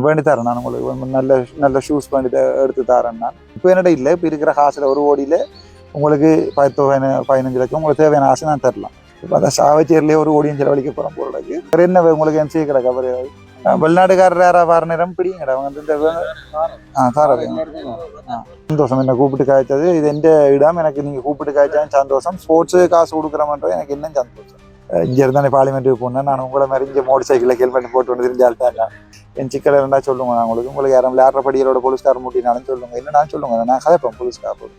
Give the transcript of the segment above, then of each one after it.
வேண்டி தரேன் நான் உங்களுக்கு நல்ல நல்ல ஷூஸ் வேண்டி எடுத்து தரேன் நான். இப்போ என்னடா இல்லை, இப்போ இருக்கிற காசில் ஒரு கோடியில் உங்களுக்கு 15 லட்சம் உங்களுக்கு தேவையான ஆசை நான் தரலாம். இப்போ அந்த சாவச்சேரிலேயே ஒரு கோடியும் செலவழிக்க போகிறோம் போலக்கு. வேறு என்ன உங்களுக்கு என் செய்ய கிடக்கா வேறு வெளிநாட்டுக்காரர் யாரா வர நேரம் பிடிங்கடா அவங்க வந்து இந்த சந்தோஷம் என்ன கூப்பிட்டு காய்ச்சது. இது எந்த இடம், எனக்கு நீங்கள் கூப்பிட்டு காய்ச்சாலும் சந்தோஷம். ஸ்போர்ட்ஸு காசு கொடுக்குறோம்ன்றது எனக்கு இன்னும் சந்தோஷம். இங்கே இருந்தானே பார்லிமெண்ட்டுக்கு போனேன் நான். உங்களை மாதிரி இங்கே மோட்டர் சைக்கிளில் ஹெல்மெட் போட்டு வந்து தெரிஞ்சால்தான் என் சிக்கலை இருந்தா சொல்லுங்க. நான் உங்களுக்கு யாரும் விளையாடுற படிகளோட போலீஸ்கார மூட்டினாலும் சொல்லுங்க, என்ன நான் சொல்லுங்க, நான் கதைப்பேன் போலீஸ்கார போது.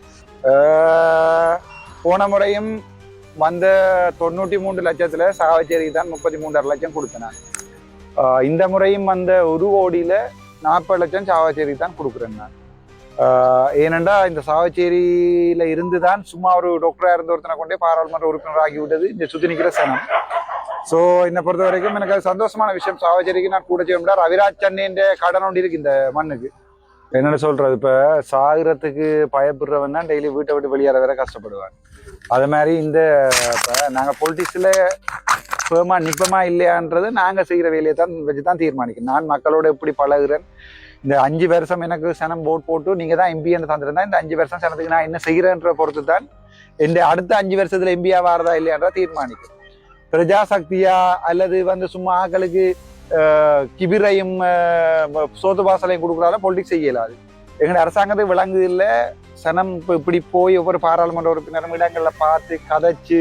போன முறையும் வந்த 93 லட்சத்தில் சாவச்சேரிக்கு தான் 33.5 லட்சம் கொடுத்தேன். இந்த முறையும் வந்த 1 கோடியில் 40 லட்சம் சாவச்சேரிக்கு தான் கொடுக்குறேன் நான். ஏனெண்டா இந்த சாவச்சேரியில இருந்து தான் சும்மா ஒரு டாக்டரா இருந்த ஒருத்தனை கொண்டே பாராளுமன்ற உறுப்பினர் ஆகி விட்டது இந்த சுத்தி நிற்கிற சனம். ஸோ என்னை பொறுத்த வரைக்கும் எனக்கு அது சந்தோஷமான விஷயம். சாவச்சேரிக்கு நான் கூட செய்ய முடியாது. ரவிராஜ் சென்னையின் கடன் ஒன்று இருக்கு இந்த மண்ணுக்கு. என்னென்னு சொல்றது, இப்போ சாகுறதுக்கு பயப்படுறவன் தான் டெய்லி வீட்டை விட்டு வெளியேற வேற கஷ்டப்படுவாங்க. அது மாதிரி இந்த இப்போ நாங்கள் பொலிட்டிக்ஸில் ஃபேமா நிற்பமா இல்லையான்றது நாங்கள் செய்கிற வேலையை தான் வச்சு தான் தீர்மானிக்கும். நான் மக்களோட எப்படி பழகுறேன், இந்த 5 வருஷம் எனக்கு சனம் போட் போட்டு நீங்கள் தான் எம்பின்னு தந்துருந்தா இந்த 5 வருஷம் சனத்துக்கு நான் என்ன செய்கிறேன்ற பொறுத்து தான் என் அடுத்த 5 வருஷத்துல எம்பியா வாரதா இல்லையான்றா தீர்மானிக்கும். பிரஜாசக்தியா அல்லது வந்து சும்மா ஆக்களுக்கு கிபிரையும் சோத்து வாசலையும் கொடுக்குறாலும் பொலிட்டிக்ஸ் செய்யலாது. எங்களுடைய அரசாங்கத்துக்கு விளங்குது இல்லை. சனம் இப்படி போய் ஒவ்வொரு பாராளுமன்ற உறுப்பினரும் இடங்களில் பார்த்து கதைச்சு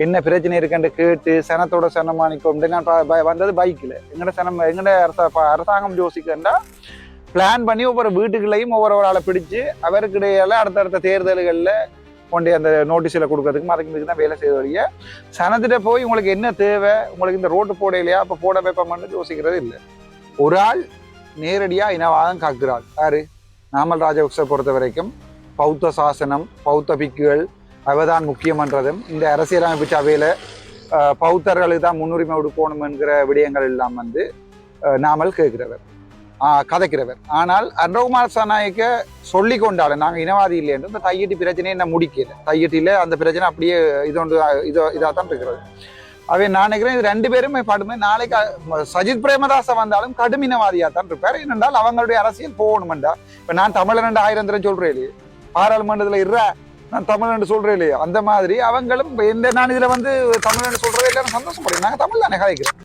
என்ன பிரச்சனை இருக்குன்னு கேட்டு சனத்தோட சனமானிக்கும். நான் வந்தது பைக்கில். எங்கட அரசாங்கம் யோசிக்கிறா பிளான் பண்ணி ஒவ்வொரு வீட்டுகளையும் ஒவ்வொரு ஆளை பிடிச்சு அவருக்கிடையில அடுத்தடுத்த தேர்தல்களில் கொண்டு அந்த நோட்டீஸில் கொடுக்கறதுக்கு அதுக்கு தான் வேலை செய்ய வரைய சனத்திட்ட போய் உங்களுக்கு என்ன தேவை, உங்களுக்கு இந்த ரோட்டு போட இல்லையா அப்போ போட வைப்போம்னு யோசிக்கிறது இல்லை. ஒரு ஆள் நேரடியாக இனவாதம் காக்குறாள் யாரு, நாமல் ராஜபக்ச பொறுத்த வரைக்கும் பௌத்த சாசனம் பௌத்த பிக்குகள் அவதான் முக்கியமன்றதும் இந்த அரசியலமைப்பு சபையில் பௌத்தர்களுக்கு தான் முன்னுரிமை கொடுக்கணும் என்கிற விடயங்கள் எல்லாம் வந்து நாமல் கேட்கிறவர் கதைக்கிறவர். ஆனால் அன்ரகுமார் சனாய்க்க சொல்லி கொண்டாலும் நாங்கள் இனவாதி இல்லை என்று இந்த தையட்டி பிரச்சனையை என்ன முடிக்கல. தையட்டியில் அந்த பிரச்சனை அப்படியே இதாக தான் இருக்கிறது. அவை நான் நினைக்கிறேன் இது 2 பேருமே படுமை. நாளைக்கு சஜித் பிரேமதாச வந்தாலும் கடும் இனவாதியாக தான் இருப்பார். ஏனென்றால் அவங்களுடைய அரசியல் போகணுமெண்டா. இப்போ நான் தமிழன் 1000 தடவை சொல்கிறேன் இல்லையே, பாராளுமன்றத்தில் நான் தமிழ் சொல்றேன் இல்லையா, அந்த மாதிரி அவங்களும் நான் இதுல வந்து தமிழ் சொல்றதே இல்லைன்னு சந்தோஷப்படுறேன். நாங்கள் தமிழ் தானே கதைக்கிறோம்.